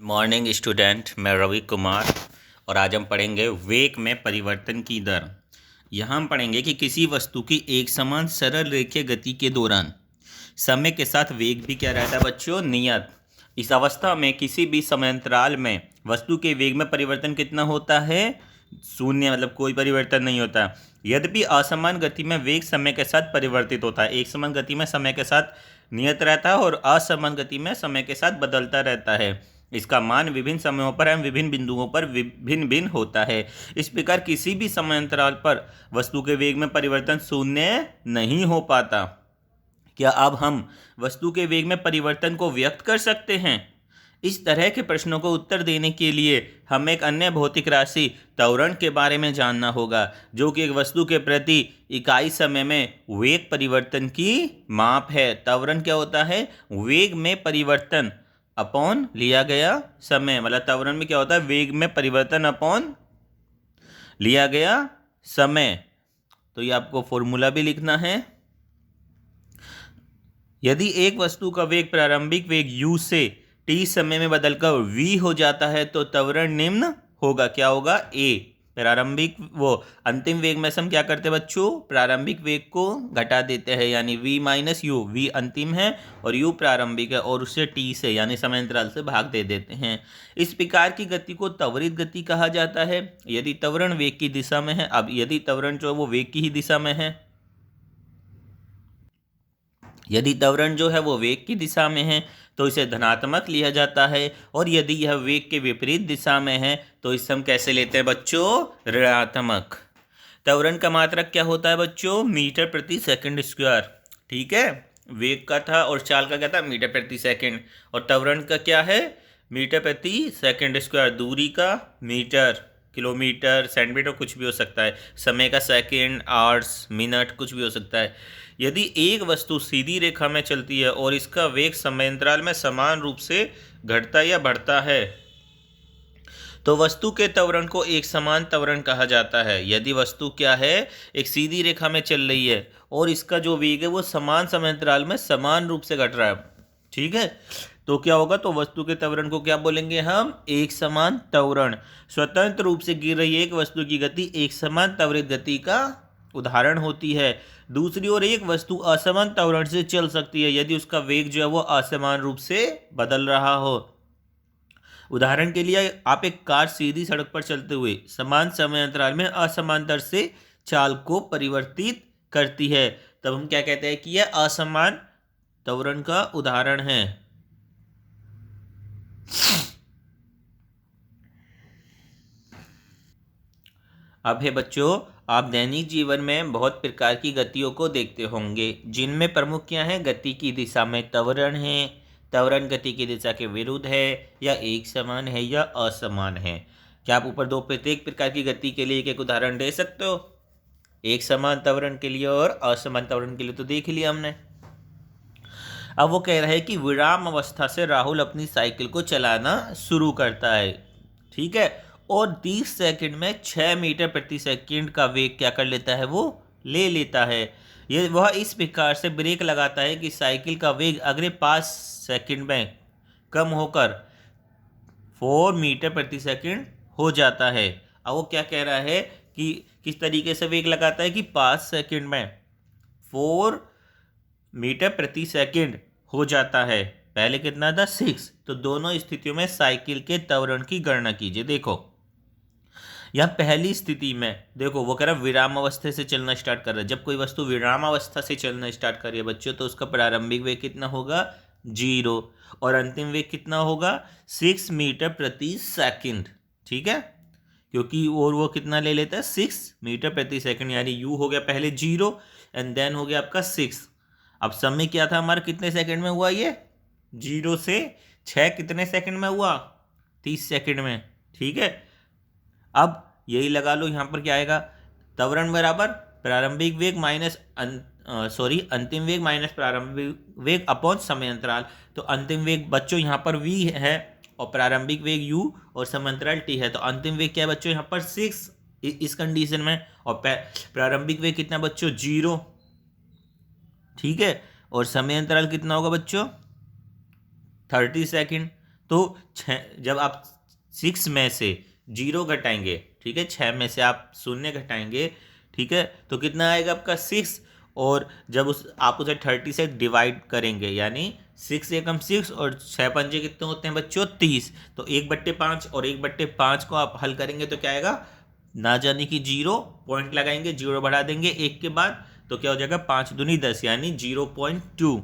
Morning student, मैं रवि कुमार और आज हम पढ़ेंगे वेग में परिवर्तन की दर। यहाँ हम पढ़ेंगे कि किसी वस्तु की एक समान सरल रेखीय गति के दौरान समय के साथ वेग भी क्या रहता है बच्चों, नियत। इस अवस्था में किसी भी समयांतराल में वस्तु के वेग में परिवर्तन कितना होता है? शून्य, मतलब कोई परिवर्तन नहीं होता। यद्यपि असमान गति में वेग समय के साथ परिवर्तित होता है। एक समान गति में समय के साथ नियत रहता है और असमान गति में समय के साथ बदलता रहता है। इसका मान विभिन्न समयों पर एवं विभिन्न बिंदुओं पर भिन्न भिन्न होता है। इस प्रकार किसी भी समयांतराल पर वस्तु के वेग में परिवर्तन शून्य नहीं हो पाता। क्या अब हम वस्तु के वेग में परिवर्तन को व्यक्त कर सकते हैं? इस तरह के प्रश्नों को उत्तर देने के लिए हमें एक अन्य भौतिक राशि त्वरण के बारे में जानना होगा, जो कि एक वस्तु के प्रति इकाई समय में वेग परिवर्तन की माप है। त्वरण क्या होता है? वेग में परिवर्तन अपॉन लिया गया समय। मतलब त्वरण में क्या होता है? वेग में परिवर्तन अपॉन लिया गया समय। तो ये आपको फॉर्मूला भी लिखना है। यदि एक वस्तु का वेग प्रारंभिक वेग u से t समय में बदलकर v हो जाता है तो त्वरण निम्न होगा। क्या होगा? a प्रारंभिक अंतिम वेग में से हम क्या करते हैं बच्चों? प्रारंभिक वेग को घटा देते हैं, यानी v माइनस यू। v अंतिम है और u प्रारंभिक है और उससे t से यानी समयांतराल से भाग दे देते हैं। इस प्रकार की गति को त्वरित गति कहा जाता है यदि त्वरण वेग की दिशा में है। अब यदि त्वरण जो है वो वेग की ही दिशा में है, यदि त्वरण जो है वो वेग की दिशा में है तो इसे धनात्मक लिया जाता है, और यदि यह वेग के विपरीत दिशा में है तो इसे हम कैसे लेते हैं बच्चों? ऋणात्मक। त्वरण का मात्रक क्या होता है बच्चों? मीटर प्रति सेकंड स्क्वायर। ठीक है, वेग का था और चाल का क्या था? मीटर प्रति सेकंड। और त्वरण का क्या है? मीटर प्रति सेकंड स्क्वायर। दूरी का मीटर, किलोमीटर, सेंटीमीटर, कुछ भी हो सकता है। समय का सेकंड, आवर्स, मिनट, कुछ भी हो सकता है। यदि एक वस्तु सीधी रेखा में चलती है और इसका वेग समयांतराल में समान रूप से घटता या बढ़ता है तो वस्तु के त्वरण को एक समान त्वरण कहा जाता है। यदि वस्तु क्या है? एक सीधी रेखा में चल रही है और इसका जो वेग है वो समान समयांतराल में समान रूप से घट रहा है, ठीक है, तो क्या होगा? तो वस्तु के त्वरण को क्या बोलेंगे हम? एक समान त्वरण। स्वतंत्र रूप से गिर रही एक वस्तु की गति एक समान त्वरित गति का उदाहरण होती है। दूसरी ओर एक वस्तु असमान त्वरण से चल सकती है यदि उसका वेग जो है वो असमान रूप से बदल रहा हो। उदाहरण के लिए आप एक कार सीधी सड़क पर चलते हुए समान समय अंतराल में असमान दर से चाल को परिवर्तित करती है, तब हम क्या कहते हैं कि यह असमान त्वरण का उदाहरण है। अब है बच्चों, आप दैनिक जीवन में बहुत प्रकार की गतियों को देखते होंगे, जिनमें प्रमुख क्या है? गति की दिशा में त्वरण है, त्वरण गति की दिशा के विरुद्ध है, या एक समान है या असमान है। क्या आप ऊपर दो प्रत्येक प्रकार की गति के लिए एक एक उदाहरण दे सकते हो? एक समान त्वरण के लिए और असमान त्वरण के लिए तो देख लिया हमने। अब वो कह रहा है कि विराम अवस्था से राहुल अपनी साइकिल को चलाना शुरू करता है, ठीक है, और 30 सेकंड में 6 मीटर प्रति सेकंड का वेग क्या कर लेता है? वो ले लेता है। ये वह इस प्रकार से ब्रेक लगाता है कि साइकिल का वेग अगले 5 सेकंड में कम होकर 4 मीटर प्रति सेकंड हो जाता है। अब वो क्या कह रहा है कि किस तरीके से वेग लगाता है कि 5 सेकंड में 4 मीटर प्रति सेकंड हो जाता है। पहले कितना था? 6। तो दोनों स्थितियों में साइकिल के त्वरण की गणना कीजिए। देखो यह पहली स्थिति में देखो वो कह रहा है विराम अवस्था से चलना स्टार्ट कर रहा है। जब कोई वस्तु विराम अवस्था से चलना स्टार्ट कर रही है बच्चों तो उसका प्रारंभिक वेग कितना होगा? 0, और अंतिम वेग कितना होगा? 6 मीटर प्रति सेकंड, ठीक है, क्योंकि और वो कितना ले लेता है? 6 मीटर प्रति सेकंड, यानी यू हो गया पहले 0 एंड देन हो गया आपका 6। अब समय क्या था हमारा? कितने सेकंड में हुआ ये? 0 से 6 कितने सेकंड में हुआ? 30 सेकंड में, ठीक है। अब यही लगा लो, यहाँ पर क्या आएगा? त्वरण बराबर प्रारंभिक वेग माइनस अंतिम वेग माइनस प्रारंभिक वेग अपॉन समय अंतराल। तो अंतिम वेग बच्चों यहाँ पर v है और प्रारंभिक वेग u और समय अंतराल t है, तो अंतिम वेग क्या है बच्चों? यहाँ पर 6 इस कंडीशन में, और प्रारंभिक वेग कितना बच्चों? 0, ठीक है, और समय अंतराल कितना होगा बच्चों? 30 सेकंड। तो जब आप 6 में से 0 घटाएंगे, ठीक है, 6 में से आप 0 घटाएंगे, ठीक है, तो कितना आएगा आपका 6। और जब आप उसे 30 से डिवाइड करेंगे, यानी 6 एकम 6 और 6 पंजे कितने होते हैं बच्चों, 30। तो 1/5 और 1/5 को आप हल करेंगे तो क्या आएगा, ना जाने की 0 पॉइंट लगाएंगे, 0 बढ़ा देंगे 1 के बाद, तो क्या हो जाएगा 5 दूनी 10, यानी 0.2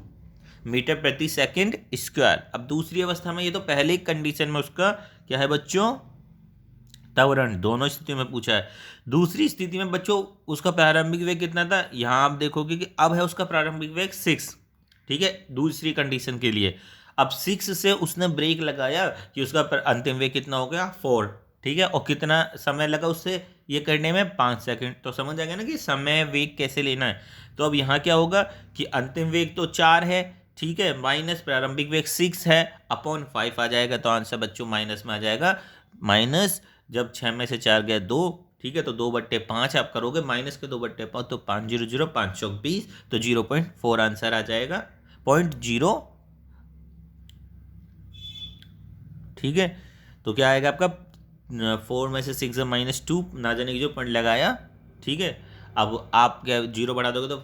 मीटर प्रति सेकंड स्क्वायर। अब दूसरी अवस्था में, ये तो पहले ही कंडीशन में उसका क्या है बच्चों, त्वरण, दोनों स्थिति में पूछा है। दूसरी स्थिति में बच्चों उसका प्रारंभिक वेग कितना था, यहां आप देखोगे कि अब है उसका प्रारंभिक वेग 6, ठीक है, दूसरी कंडीशन के लिए। अब 6 से उसने ब्रेक लगाया कि उसका अंतिम वेग कितना हो गया 4, ठीक है, और कितना समय लगा उससे ये करने में, 5 सेकंड। तो समझ आ गया ना कि समय वेग कैसे लेना है। तो अब यहाँ क्या होगा कि अंतिम वेग तो 4 है, ठीक है, माइनस प्रारंभिक वेग 6 है, अपॉन 5 आ जाएगा। तो आंसर बच्चों माइनस में आ जाएगा, माइनस, जब 6 में से 4 गया 2, ठीक है, तो 2/5 आप करोगे, माइनस के 2/5 तो 5 0 0 5 चौक 20, तो 0.4 आंसर आ जाएगा, 0.0, ठीक है। तो क्या आएगा आपका, 4 में से 6 -2, ना जाने की जो पॉइंट लगाया, ठीक है। अब आप क्या 0 बढ़ा दोगे तो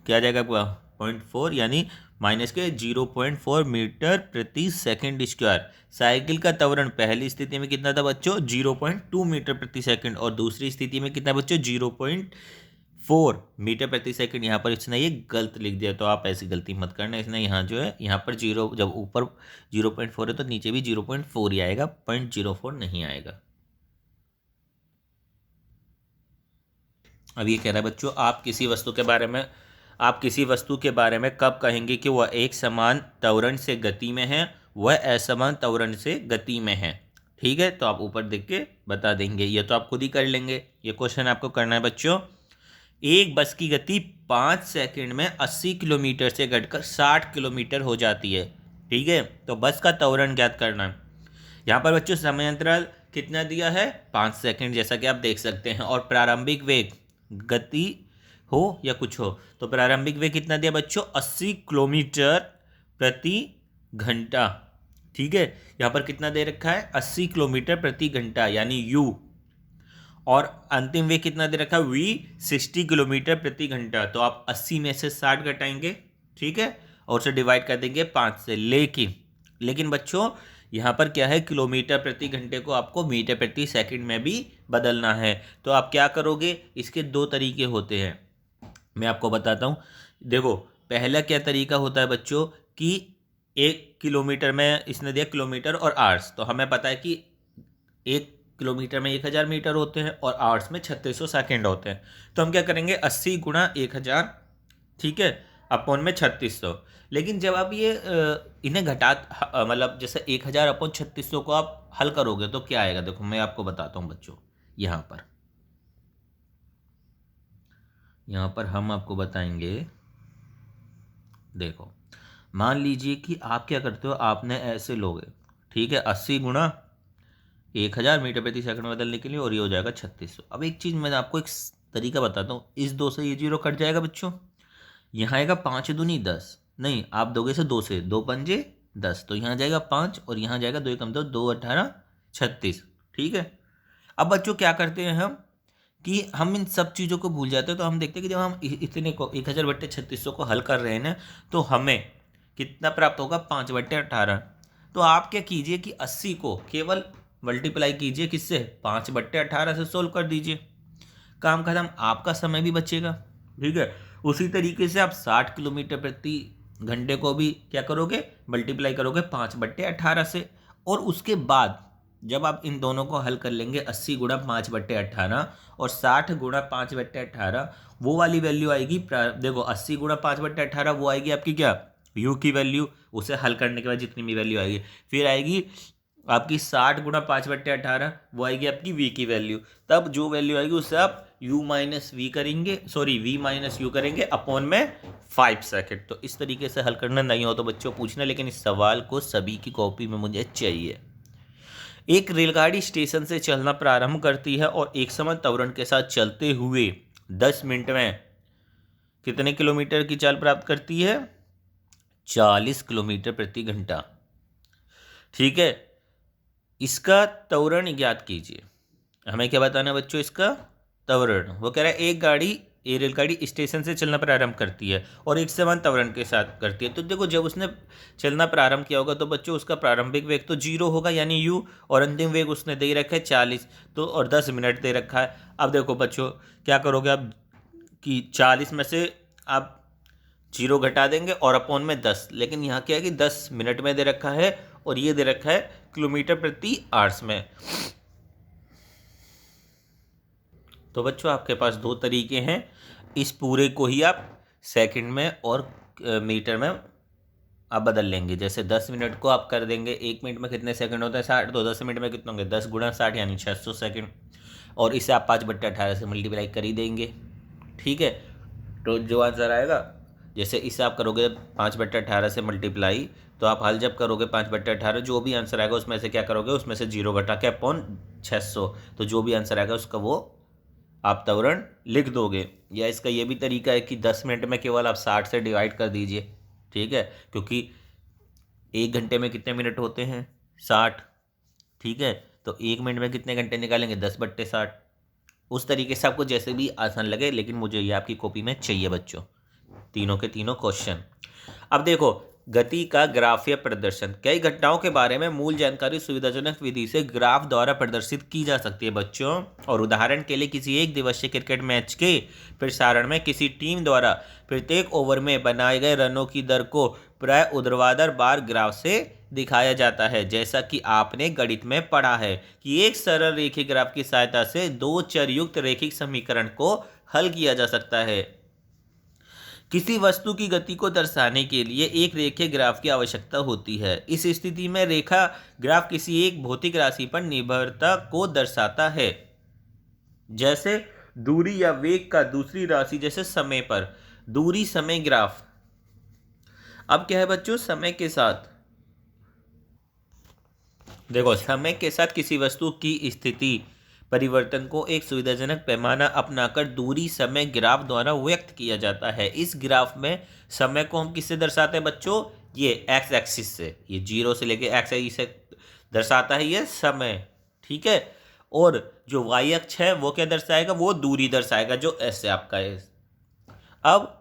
क्या जाएगा आपका 0.4, यानी माइनस के 0.4 मीटर प्रति सेकंड स्क्वायर। साइकिल का त्वरण पहली स्थिति में कितना था बच्चों, 0.2 मीटर प्रति सेकंड, और दूसरी स्थिति में कितना बच्चों, 0.4 मीटर प्रति सेकंड। यहाँ पर इसने ये गलत लिख दिया, तो आप ऐसी गलती मत करना। इसने यहाँ जो है, यहाँ पर 0, जब ऊपर 0.4 है तो नीचे भी 0.4 ही आएगा, 0.04 नहीं आएगा। अब ये कह रहा है बच्चों, आप किसी वस्तु के बारे में कब कहेंगे कि वह एक समान त्वरण से गति में है, वह असमान त्वरण से गति में है, ठीक है। तो आप ऊपर देख के बता देंगे, ये तो आप खुद ही कर लेंगे। ये क्वेश्चन आपको करना है बच्चों। एक बस की गति 5 सेकंड में 80 किलोमीटर से घटकर 60 किलोमीटर हो जाती है, ठीक है। तो बस का त्वरण ज्ञात करना है। यहाँ पर बच्चों समय अंतराल कितना दिया है, 5 सेकंड, जैसा कि आप देख सकते हैं। और प्रारंभिक वेग, गति हो या कुछ हो, तो प्रारंभिक वेग कितना दिया बच्चों, 80 किलोमीटर प्रति घंटा, ठीक है। यहाँ पर कितना दे रखा है, 80 किलोमीटर प्रति घंटा, यानी यू। और अंतिम वेग कितना दे रखा है, वी, 60 किलोमीटर प्रति घंटा। तो आप 80 में से 60 घटाएंगे, ठीक है, और उसे डिवाइड कर देंगे 5 से। लेकिन बच्चों यहाँ पर क्या है, किलोमीटर प्रति घंटे को आपको मीटर प्रति सेकंड में भी बदलना है। तो आप क्या करोगे, इसके 2 तरीके होते हैं, मैं आपको बताता हूँ। देखो, पहला क्या तरीका होता है बच्चों कि 1 किलोमीटर में इसने दिया किलोमीटर और आवर्स, तो हमें पता है कि 1 किलोमीटर में 1000 मीटर होते हैं और आवर्स में 3600 सेकेंड होते हैं। तो हम क्या करेंगे, 80 गुणा 1000, ठीक है, अपॉन में 3600। लेकिन जब आप ये इन्हें मतलब जैसे 1000 अपॉन 3600 को आप हल करोगे तो क्या आएगा, देखो मैं आपको बताता हूँ बच्चों। यहाँ पर हम आपको बताएंगे। देखो, मान लीजिए कि आप क्या करते हो, आपने ऐसे लोगे, ठीक है, 80 गुणा 1000 मीटर प्रति सेकंड बदलने के लिए, और ये हो जाएगा 3600। अब एक चीज़ मैं आपको एक तरीका बताता हूँ, इस 2 से ये 0 कट जाएगा बच्चों, यहाँ आएगा 5 दूनी 10, नहीं आप दोगे से 2 से, 2 पंजे 10, तो यहाँ जाएगा 5 और यहाँ जाएगा 2 कम 2, 2 18 36, ठीक है। अब बच्चों क्या करते हैं हम कि हम इन सब चीज़ों को भूल जाते हैं। तो हम देखते हैं कि जब हम इतने को 1000/3600 को हल कर रहे हैं ना, तो हमें कितना प्राप्त होगा, 5/18। तो आप क्या कीजिए कि 80 को केवल मल्टीप्लाई कीजिए किससे, 5/18 से सोल्व कर दीजिए, काम खत्म, आपका समय भी बचेगा, ठीक है। उसी तरीके से आप 60 किलोमीटर प्रति घंटे को भी क्या करोगे, मल्टीप्लाई करोगे 5/18 से। और उसके बाद जब आप इन दोनों को हल कर लेंगे, 80 गुणा 5/18 और 60 गुणा 5/18, वो वाली वैल्यू आएगी। देखो 80 गुणा 5/18 वो आएगी आपकी क्या, यू की वैल्यू, उसे हल करने के बाद जितनी भी वैल्यू आएगी। फिर आएगी आपकी 60 गुणा 5/18, वो आएगी आपकी वी की वैल्यू। तब जो वैल्यू आएगी उससे आप u माइनस वी करेंगे, सॉरी v माइनस यू करेंगे, अपॉन में 5 सेकंड। तो इस तरीके से हल करना, नहीं हो तो बच्चों पूछना, लेकिन इस सवाल को सभी की कॉपी में मुझे चाहिए। एक रेलगाड़ी स्टेशन से चलना प्रारंभ करती है और एक समान त्वरण के साथ चलते हुए 10 मिनट में कितने किलोमीटर की चाल प्राप्त करती है, 40 किलोमीटर प्रति घंटा। ठीक है। इसका त्वरण ज्ञात कीजिए। हमें क्या बताना है बच्चों, इसका त्वरण। वो कह रहा है एक गाड़ी, ये रेलगाड़ी स्टेशन से चलना प्रारंभ करती है और एक समान त्वरण के साथ करती है। तो देखो जब उसने चलना प्रारंभ किया होगा तो बच्चों उसका प्रारंभिक वेग तो 0 होगा यानी u, और अंतिम वेग उसने दे रखा है 40, तो और 10 मिनट दे रखा है। अब देखो बच्चों क्या करोगे आप कि 40 में से आप 0 घटा देंगे और अपॉन में 10, लेकिन यहाँ क्या है कि 10 मिनट में दे रखा है और ये दे रखा है किलोमीटर प्रति आवर्स में। तो बच्चों आपके पास दो तरीके हैं, इस पूरे को ही आप सेकंड में और मीटर में आप बदल लेंगे। जैसे 10 मिनट को आप कर देंगे, 1 मिनट में कितने सेकंड होता है 60, तो 10 मिनट में कितने होंगे 10 गुणा 60 यानी 600 सेकंड, और इसे आप 5/18 से मल्टीप्लाई कर ही देंगे। ठीक है, तो जो आंसर आएगा, जैसे इसे आप करोगे 5/18 से मल्टीप्लाई, तो आप हल जब करोगे 5/18, जो भी आंसर आएगा उसमें से क्या करोगे, उसमें से 0 घटा के अपॉन 600, तो जो भी आंसर आएगा उसका वो आप त्वरण लिख दोगे। या इसका ये भी तरीका है कि 10 मिनट में केवल आप 60 से डिवाइड कर दीजिए। ठीक है, क्योंकि 1 घंटे में कितने मिनट होते हैं 60। ठीक है, तो 1 मिनट में कितने घंटे निकालेंगे 10/60। उस तरीके से आपको जैसे भी आसान लगे, लेकिन मुझे ये आपकी कॉपी में चाहिए बच्चों, तीनों के तीनों क्वेश्चन। अब देखो गति का ग्राफीय प्रदर्शन, कई घटनाओं के बारे में मूल जानकारी सुविधाजनक विधि से ग्राफ द्वारा प्रदर्शित की जा सकती है बच्चों। और उदाहरण के लिए किसी एक दिवसीय क्रिकेट मैच के प्रसारण में किसी टीम द्वारा प्रत्येक ओवर में बनाए गए रनों की दर को प्राय ऊर्ध्वाधर बार ग्राफ से दिखाया जाता है। जैसा कि आपने गणित में पढ़ा है कि एक सरल रेखीय ग्राफ की सहायता से दो चर युक्त रैखिक समीकरण को हल किया जा सकता है। किसी वस्तु की गति को दर्शाने के लिए एक रेखीय ग्राफ की आवश्यकता होती है। इस स्थिति में रेखा ग्राफ किसी एक भौतिक राशि पर निर्भरता को दर्शाता है, जैसे दूरी या वेग का दूसरी राशि जैसे समय पर। दूरी समय ग्राफ। अब क्या है बच्चों, समय के साथ देखो, समय के साथ किसी वस्तु की स्थिति परिवर्तन को एक सुविधाजनक पैमाना अपनाकर दूरी समय ग्राफ द्वारा व्यक्त किया जाता है। इस ग्राफ में समय को हम किससे दर्शाते हैं बच्चों, ये एक्स एक्सिस से, ये 0 से लेके एक्स एक्सिस से दर्शाता है ये समय। ठीक है, और जो वाई अक्ष है वो क्या दर्शाएगा, वो दूरी दर्शाएगा जो ऐसे आपका है। अब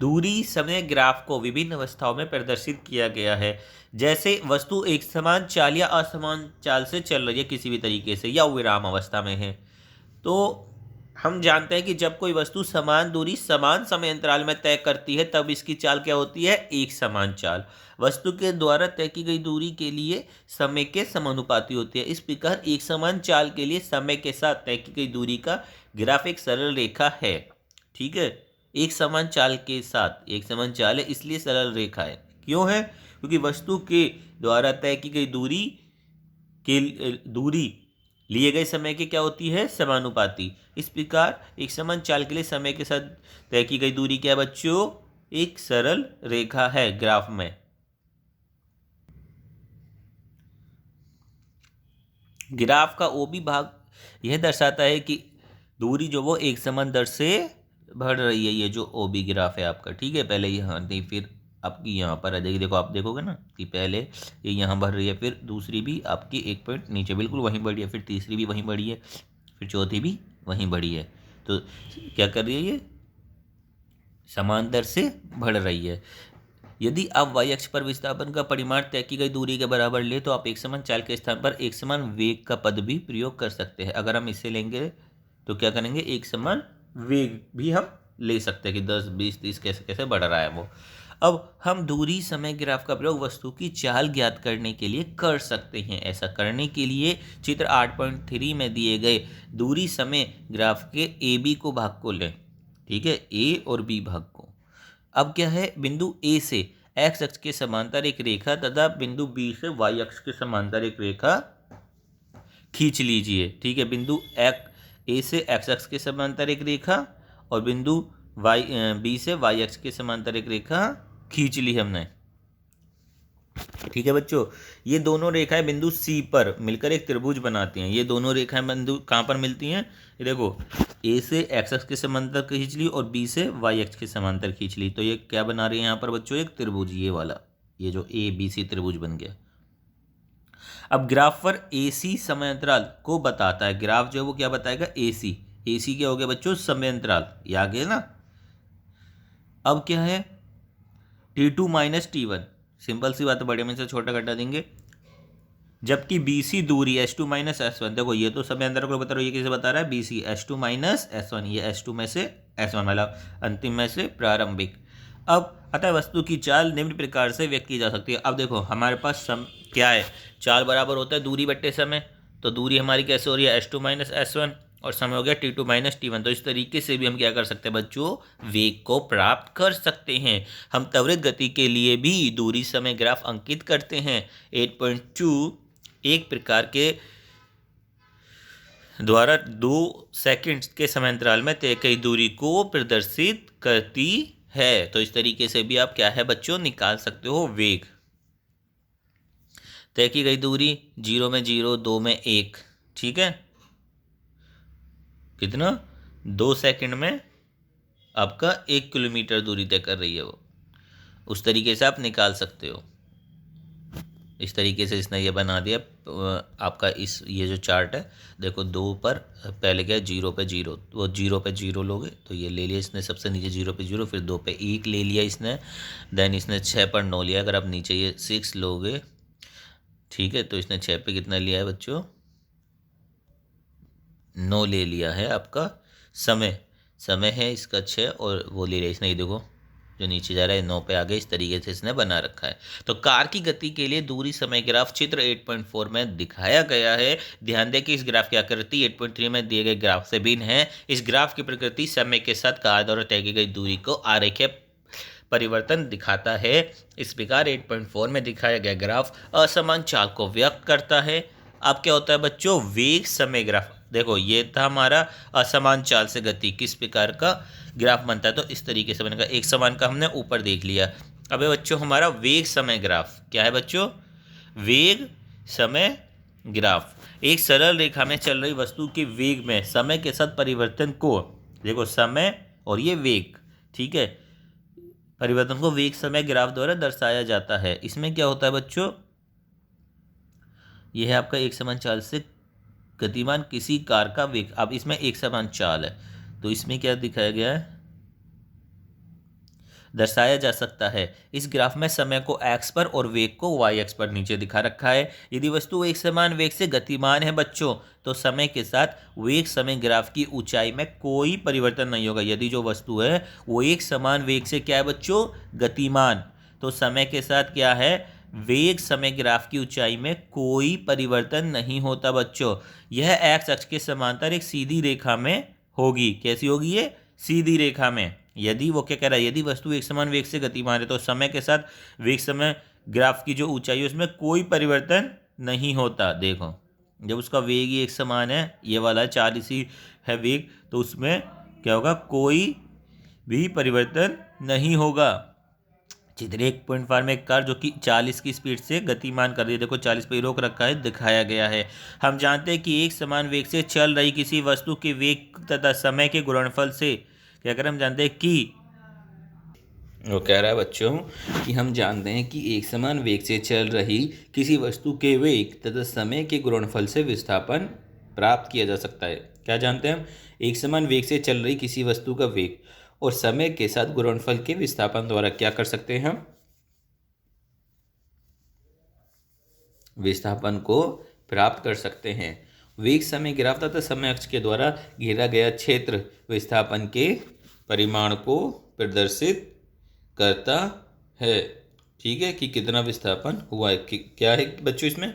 दूरी समय ग्राफ को विभिन्न अवस्थाओं में प्रदर्शित किया गया है, जैसे वस्तु एक समान चाल या असमान चाल से चल रही है किसी भी तरीके से, या विराम अवस्था में है। तो हम जानते हैं कि जब कोई वस्तु समान दूरी समान समय अंतराल में तय करती है तब इसकी चाल क्या होती है, एक समान चाल। वस्तु के द्वारा तय की गई दूरी के लिए समय के समानुपाती होती है। इस प्रकार एक समान चाल के लिए समय के साथ तय की गई दूरी का ग्राफ एक सरल रेखा है। ठीक है, एक समान चाल के साथ, एक समान चाल है इसलिए सरल रेखा है। क्यों है, क्योंकि वस्तु के द्वारा तय की गई दूरी लिए गए समय की क्या होती है, समानुपाती। इस प्रकार एक समान चाल के लिए समय के साथ तय की गई दूरी क्या है बच्चों, एक सरल रेखा है ग्राफ में। ग्राफ का ओ बी भाग यह दर्शाता है कि दूरी जो वो एक समान दर से बढ़ रही है। ये जो ओ बी ग्राफ है आपका, ठीक है, पहले यहाँ नहीं फिर आपकी यहाँ पर आ जाएगी। देखो आप देखोगे ना कि पहले ये यहाँ बढ़ रही है, फिर दूसरी भी आपकी 1 पॉइंट नीचे बिल्कुल वहीं बढ़ी है, फिर तीसरी भी वहीं बढ़ी है, फिर चौथी भी वहीं बढ़ी है। तो क्या कर रही है, ये समान दर से बढ़ रही है। यदि आप वाई अक्ष पर विस्थापन का परिमाण तय की गई दूरी के बराबर ले तो आप एक समान चाल के स्थान पर एक समान वेग का पद भी प्रयोग कर सकते हैं। अगर हम इसे लेंगे तो क्या करेंगे, एक समान वेग भी हम ले सकते हैं कि 10, 20, 30 कैसे कैसे बढ़ रहा है वो। अब हम दूरी समय ग्राफ का प्रयोग वस्तु की चाल ज्ञात करने के लिए कर सकते हैं। ऐसा करने के लिए चित्र 8.3 में दिए गए दूरी समय ग्राफ के ए बी को भाग को लें। ठीक है, ए और बी भाग को। अब क्या है, बिंदु ए से एक्स अक्ष के समांतर एक रेखा तथा बिंदु बी से वाई अक्ष के समांतर एक रेखा खींच लीजिए। ठीक है, बिंदु ए से एक्स अक्ष के समांतर एक रेखा और बिंदु बी से वाई अक्ष के समांतर एक रेखा खींच ली हमने। ठीक है बच्चों, ये दोनों रेखाएं बिंदु सी पर मिलकर एक त्रिभुज बनाती हैं। ये दोनों रेखाएं बिंदु कहाँ पर मिलती हैं? ये देखो, ए से एक्स अक्ष के समांतर खींच ली और बी से वाई अक्ष के समांतर खींच ली, तो ये क्या बना रही है यहाँ पर बच्चों? एक त्रिभुज, ये वाला, ये जो ए बी सी त्रिभुज बन गया। अब ग्राफ पर ए सी समय अंतराल को बताता है। ग्राफ जो है वो क्या बताएगा? ए सी क्या हो गया बच्चों? समय अंतराल, ये आ गया ना। अब क्या है? T2 माइनस T1, सिंपल सी बात है, बड़े में से छोटा घटा देंगे। जबकि BC दूरी S2 माइनस S1, देखो ये तो समय अंतराल को बता रहा है, ये किसे बता रहा है? BC, S2 माइनस S1, ये S2 में से S1 मतलब अंतिम में से प्रारंभिक। अब अतः वस्तु की चाल निम्न प्रकार से व्यक्त की जा सकती है। अब देखो हमारे पास क्या है? चाल बराबर होता है दूरी बट्टे समय, तो दूरी हमारी कैसे हो रही है? S2 माइनस S1 और समय हो गया T2 माइनस T1। तो इस तरीके से भी हम क्या कर सकते हैं बच्चों? वेग को प्राप्त कर सकते हैं। हम त्वरित गति के लिए भी दूरी समय ग्राफ अंकित करते हैं। 8.2 एक प्रकार के द्वारा 2 सेकंड के समांतराल में तय की दूरी को प्रदर्शित करती है। तो इस तरीके से भी आप क्या है बच्चों? निकाल सकते हो वेग। तय की गई दूरी 0 में 0, 2 में 1, ठीक है, कितना? 2 सेकंड में आपका 1 किलोमीटर दूरी तय कर रही है वो। उस तरीके से आप निकाल सकते हो। इस तरीके से इसने ये बना दिया आपका इस ये जो चार्ट है। देखो 2 पर पहले क्या? 0 पे 0, वो 0 पे 0 लोगे तो ये ले लिया इसने सबसे नीचे 0 पे 0, फिर 2 पे 1 ले लिया इसने, देन इसने 6 पर 9 लिया। अगर आप नीचे ये 6 लोगे, ठीक है, तो इसने 6 पे कितना लिया है बच्चों? 9 ले लिया है। आपका समय है इसका 6 और वो ले लिया इसने, ये देखो जो नीचे जा रहा है 9 पे आ गए। इस तरीके से इसने बना रखा है। तो कार की गति के लिए दूरी समय ग्राफ चित्र 8.4 में दिखाया गया है। ध्यान दें कि इस ग्राफ की आकृति 8.3 में दिए गए ग्राफ से भिन्न है। इस ग्राफ की प्रकृति समय के साथ कार द्वारा तय की गई दूरी को आरेखीय परिवर्तन दिखाता है। इस प्रकार 8.4 में दिखाया गया ग्राफ असमान चाल को व्यक्त करता है। अब क्या होता है बच्चों? वेग समय ग्राफ। देखो ये था हमारा असमान चाल से गति किस प्रकार का ग्राफ बनता है, तो इस तरीके से बनेगा। एक समान का हमने ऊपर देख लिया। अब बच्चों हमारा वेग समय ग्राफ क्या है बच्चों? वेग समय ग्राफ एक सरल रेखा में चल रही वस्तु के वेग में समय के साथ परिवर्तन को, देखो समय और ये वेग, ठीक है, परिवर्तन को वेग समय ग्राफ द्वारा दर्शाया जाता है। इसमें क्या होता है बच्चों? यह है आपका एक समान चाल से गतिमान किसी कार का वेग। अब इसमें एक समान चाल है तो इसमें क्या दिखाया गया है? दर्शाया जा सकता है। इस ग्राफ में समय को x पर और वेग को y अक्ष पर नीचे दिखा रखा है। यदि वस्तु एक समान वेग से गतिमान है बच्चों, तो समय के साथ वेग समय ग्राफ की ऊंचाई में कोई परिवर्तन नहीं होगा। यदि जो वस्तु है वो एक समान वेग से क्या है बच्चों? गतिमान, तो समय के साथ क्या है? वेग समय ग्राफ की ऊंचाई में कोई परिवर्तन नहीं होता बच्चों। यह x अक्ष के समांतर एक सीधी रेखा में होगी। कैसी होगी ये? सीधी रेखा में। यदि वो क्या कह रहा है? यदि वस्तु एक समान वेग से गतिमान है तो समय के साथ वेग समय ग्राफ की जो ऊंचाई है उसमें कोई परिवर्तन नहीं होता। देखो जब उसका वेग ही एक समान है, ये वाला 40 ही है वेग, तो उसमें क्या होगा? कोई भी परिवर्तन नहीं होगा। चित्र 1.5 में एक कार जो कि 40 की स्पीड से गतिमान कर रही है, देखो 40 पे रोक रखा है, दिखाया गया है। हम जानते हैं कि एक समान वेग से चल रही किसी वस्तु के वेग तथा समय के गुणनफल से क्या करें? हम जानते हैं कि वो कह रहा है बच्चों कि हम जानते हैं कि एक समान वेग से चल रही किसी वस्तु के वेग तथा समय के गुणनफल से विस्थापन प्राप्त किया जा सकता है। क्या जानते हैं हम? एक समान वेग से चल रही किसी वस्तु का वेग और समय के साथ गुणनफल के विस्थापन द्वारा क्या कर सकते हैं? हम विस्थापन को प्राप्त कर सकते हैं। वेग समय ग्राफ तथा समय अक्ष के द्वारा घेरा गया क्षेत्र विस्थापन के परिमाण को प्रदर्शित करता है। ठीक है, कि कितना विस्थापन हुआ है। क्या है बच्चों इसमें?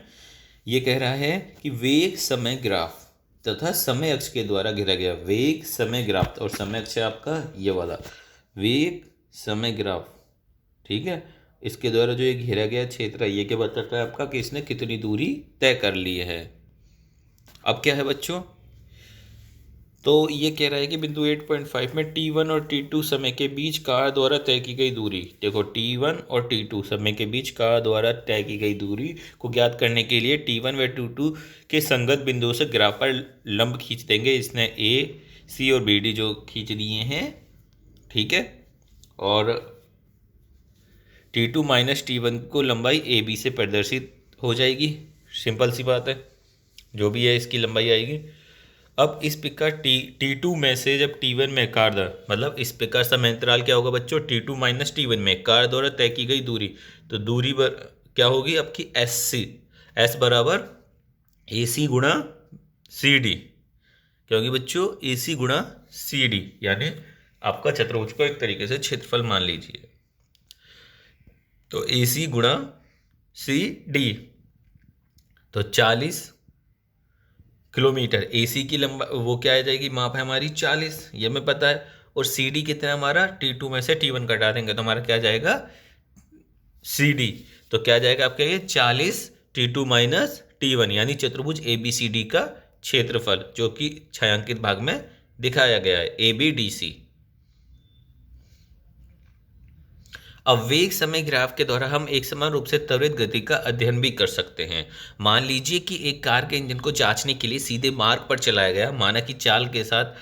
ये कह रहा है कि वेग समय ग्राफ तथा समय अक्ष के द्वारा घेरा गया वेग समय ग्राफ, और समय अक्ष है आपका ये वाला वेग समय ग्राफ, ठीक है, इसके द्वारा जो ये घेरा गया क्षेत्र है ये क्या बताता है आपका? कि इसने कितनी दूरी तय कर ली है। अब क्या है बच्चों? तो ये कह रहा है कि बिंदु 8.5 में T1 और T2 समय के बीच कार द्वारा तय की गई दूरी, देखो T1 और T2 समय के बीच कार द्वारा तय की गई दूरी को ज्ञात करने के लिए T1 व T2 के संगत बिंदुओं से ग्राफ पर लंब खींच देंगे। इसने A, C और BD जो खींच दिए हैं, ठीक है। और T2 माइनस T1 को लंबाई AB से प्रदर्शित हो जाएगी, सिंपल सी बात है, जो भी है इसकी लंबाई आएगी। अब इस प्रकार T2 में से जब T1 में कार द्वारा, मतलब इस प्रकार समय अंतराल क्या होगा बच्चों, T2 माइनस T1 में कार द्वारा तय की गई दूरी, तो दूरी क्या होगी आपकी SC, S बराबर AC गुणा CD, क्या होगी बच्चों, AC गुणा CD, यानी आपका चतुर्भुज को एक तरीके से क्षेत्रफल मान लीजिए, तो AC गुणा CD, तो 40 किलोमीटर AC की लंबा वो क्या आ जाएगी, माप है हमारी 40, ये हमें पता है। और CD कितना हमारा, T2 में से T1 घटा देंगे तो हमारा क्या जाएगा, CD, तो क्या जाएगा आपका ये 40 T2 माइनस T1, यानी चतुर्भुज ABCD का क्षेत्रफल, जो कि छायांकित भाग में दिखाया गया है, ABDC। अब वेग समय ग्राफ के द्वारा हम एक समान रूप से त्वरित गति का अध्ययन भी कर सकते हैं। मान लीजिए कि एक कार के इंजन को जांचने के लिए सीधे मार्ग पर चलाया गया। माना कि चाल के साथ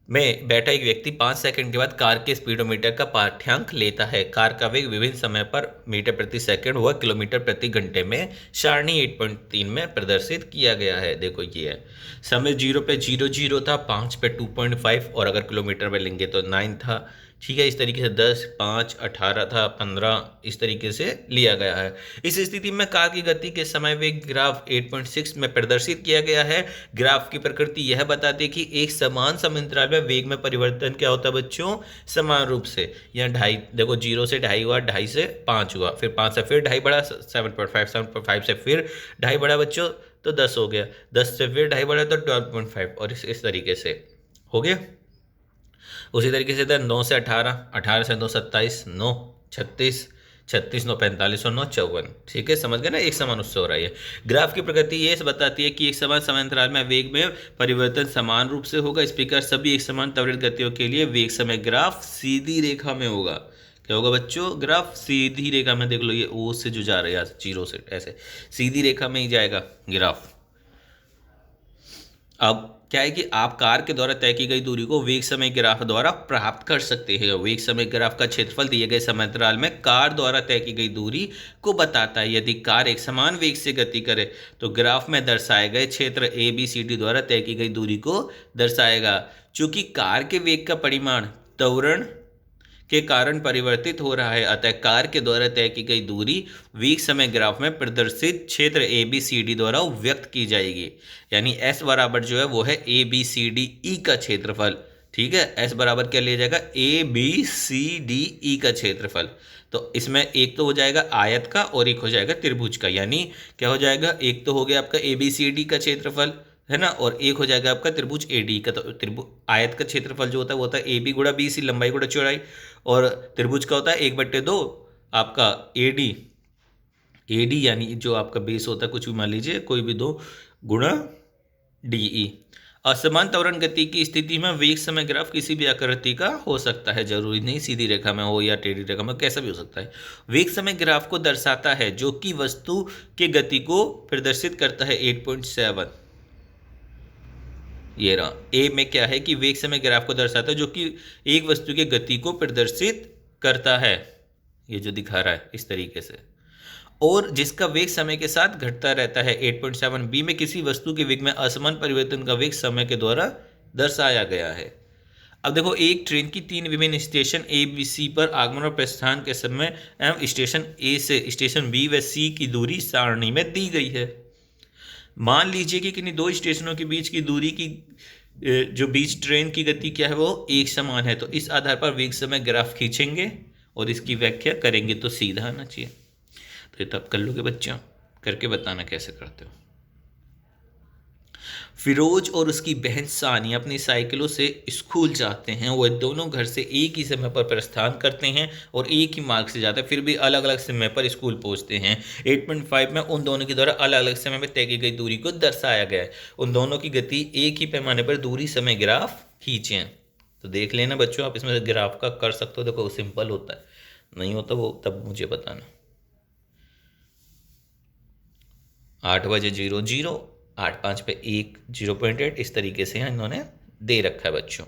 में बैठा एक व्यक्ति 5 सेकंड के बाद कार के स्पीडोमीटर का पाठ्यांक लेता है। कार का वेग विभिन्न समय पर मीटर प्रति सेकंड व किलोमीटर प्रति घंटे में सारणी 8.3 में प्रदर्शित किया गया है। देखो ये है, समय 0 पे 0 था, 5 पे 2.5 और अगर किलोमीटर में लेंगे तो 9 था, ठीक है। इस तरीके से 10, 5, 18 था, 15 इस तरीके से लिया गया है। इस स्थिति में कार की गति के समय वेग ग्राफ 8.6 में प्रदर्शित किया गया है। ग्राफ की प्रकृति यह बताती है कि एक समान समय अंतराल में वेग में परिवर्तन क्या होता है बच्चों, समान रूप से। यहाँ 2.5, देखो 0 से 2.5 हुआ, 2.5 से 5 हुआ, फिर 5 से फिर 2.5 बढ़ा, 7.5, 7.5 से फिर 2.5 बढ़ा बच्चों तो 10 हो गया, 10 से फिर 2.5 बढ़ा तो 12.5, और इस तरीके से हो गया। उसी तरीके से 9 से 18, 18 से 9 27, 9 36, 36 9 45 और 9 54, ठीक है, समझ गए ना, एक समान उससे हो रहा है। ग्राफ की प्रकृति ये बताती है कि एक समान समय अंतराल में वेग में परिवर्तन समान रूप से होगा। इस प्रकार सभी एक समान त्वरित गतियों के लिए वेग समय ग्राफ सीधी रेखा में होगा। क्या होगा बच्चों, ग्राफ सीधी रेखा में, देख लो ये ओ से जो जा रहा है, 0 से ऐसे सीधी रेखा में ही जाएगा ग्राफ। अब क्या है कि आप कार के द्वारा तय की गई दूरी को वेग समय ग्राफ द्वारा प्राप्त कर सकते हैं। वेग समय ग्राफ का क्षेत्रफल दिए गए समय अंतराल में कार द्वारा तय की गई दूरी को बताता है। यदि कार एक समान वेग से गति करे तो ग्राफ में दर्शाए गए क्षेत्र ABCD द्वारा तय की गई दूरी को दर्शाएगा। चूंकि कार के वेग का परिमाण त्वरण के कारण परिवर्तित हो रहा है, अतः कार के द्वारा तय की गई दूरी वेग समय ग्राफ में प्रदर्शित क्षेत्र ABCD द्वारा व्यक्त की जाएगी। यानी S बराबर जो है वो है ABCDE का क्षेत्रफल, ठीक है। S बराबर क्या लिया जाएगा, ABCDE का क्षेत्रफल। तो इसमें एक तो हो जाएगा आयत का और एक हो जाएगा त्रिभुज का, यानी क्या हो जाएगा, एक तो हो गया आपका ABCD का क्षेत्रफल, है ना, और एक हो जाएगा आपका त्रिभुज AD का। तो त्रिभुज आयत का क्षेत्रफल जो होता है वो होता है AB गुणा BC, लंबाई गुणा चौड़ाई, और त्रिभुज का होता है 1/2 आपका AD यानी जो आपका बेस होता है, कुछ भी मान लीजिए कोई भी 2 गुणा DE। असमान त्वरण गति की स्थिति में वेग समय ग्राफ किसी भी आकृति का हो सकता है, जरूरी नहीं सीधी रेखा में हो या टेढ़ी रेखा में, कैसा भी हो सकता है। वेग समय ग्राफ को दर्शाता है जो कि वस्तु के गति को प्रदर्शित करता है। 8.7 ये रहा, ए में क्या है कि वेग समय ग्राफ को दर्शाता है जो कि एक वस्तु के गति को प्रदर्शित करता है, ये जो दिखा रहा है इस तरीके से, और जिसका वेग समय के साथ घटता रहता है। 8.7 बी में किसी वस्तु के वेग में असमान परिवर्तन का वेग समय के द्वारा दर्शाया गया है। अब देखो, एक ट्रेन की 3 विभिन्न स्टेशन ए बी सी पर आगमन और प्रस्थान के समय एवं स्टेशन ए से स्टेशन बी व सी की दूरी सारणी में दी गई है। मान लीजिए कि किन्हीं 2 स्टेशनों के बीच की दूरी की जो बीच ट्रेन की गति क्या है वो एक समान है। तो इस आधार पर वेग समय ग्राफ खींचेंगे और इसकी व्याख्या करेंगे, तो सीधा आना चाहिए। तो ये तब कर लोगे बच्चों, करके बताना कैसे करते हो। फिरोज और उसकी बहन सानिया अपनी साइकिलों से स्कूल जाते हैं। वह दोनों घर से एक ही समय पर प्रस्थान करते हैं और एक ही मार्ग से जाते हैं, फिर भी अलग अलग समय पर स्कूल पहुंचते हैं। 8.5 में उन दोनों के द्वारा अलग अलग समय में तय की गई दूरी को दर्शाया गया है। उन दोनों की गति एक ही पैमाने पर दूरी समय ग्राफ खींचें। तो देख लेना बच्चों, आप इसमें ग्राफ का कर सकते हो। देखो सिंपल होता है, नहीं होता वो तब मुझे बताना। 8 बजे 0, 8:05 पे 1, 0.8, इस तरीके से इन्होंने दे रखा है बच्चों।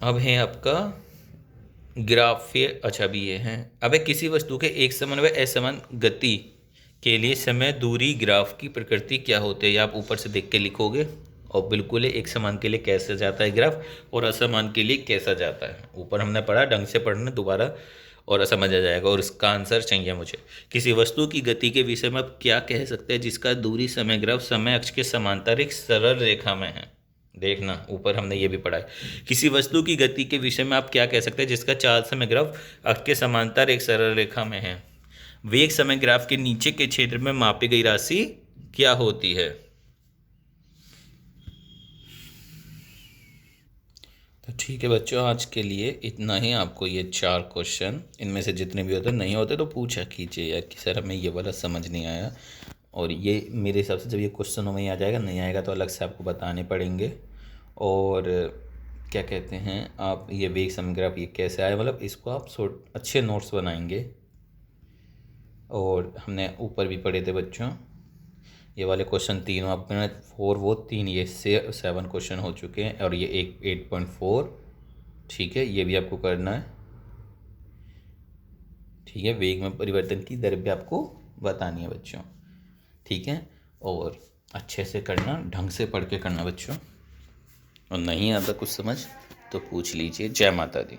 अब है आपका ग्राफ फिर। अच्छा भी ये है। अब है किसी वस्तु के एक समान व असमान गति के लिए समय दूरी ग्राफ की प्रकृति क्या होती है, ये आप ऊपर से देख के लिखोगे। और बिल्कुल एक समान के लिए कैसे जाता है ग्राफ और असमान के लिए कैसा जाता है, ऊपर हमने पढ़ा, ढंग से पढ़ना दोबारा और समझ आ जाएगा। और इसका आंसर चाहिए मुझे। किसी वस्तु की गति के विषय में आप क्या कह सकते हैं जिसका दूरी समय ग्राफ समय अक्ष के समांतर एक सरल रेखा में है। देखना ऊपर हमने ये भी पढ़ा है। किसी वस्तु की गति के विषय में आप क्या कह सकते हैं जिसका चाल समय ग्राफ अक्ष के समांतर एक सरल रेखा में है। वेग समय ग्राफ के नीचे के क्षेत्र में मापी गई राशि क्या होती है। तो ठीक है बच्चों, आज के लिए इतना ही। आपको ये 4 क्वेश्चन, इनमें से जितने भी होते नहीं होते तो पूछा कीजिए यार कि सर हमें ये वाला समझ नहीं आया। और ये मेरे हिसाब से जब ये क्वेश्चनों में ही आ जाएगा, नहीं आएगा तो अलग से आपको बताने पड़ेंगे। और क्या कहते हैं आप, ये वेग समय ग्राफ ये कैसे आया, मतलब इसको आप अच्छे नोट्स बनाएंगे। और हमने ऊपर भी पढ़े थे बच्चों, ये वाले क्वेश्चन तीनों आपने 4 वो 3 ये से 7 क्वेश्चन हो चुके हैं। और ये 8.4, ठीक है, ये भी आपको करना है। ठीक है, वेग में परिवर्तन की दर भी आपको बतानी है बच्चों, ठीक है। और अच्छे से करना, ढंग से पढ़ के करना बच्चों। और नहीं आता कुछ समझ तो पूछ लीजिए। जय माता दी।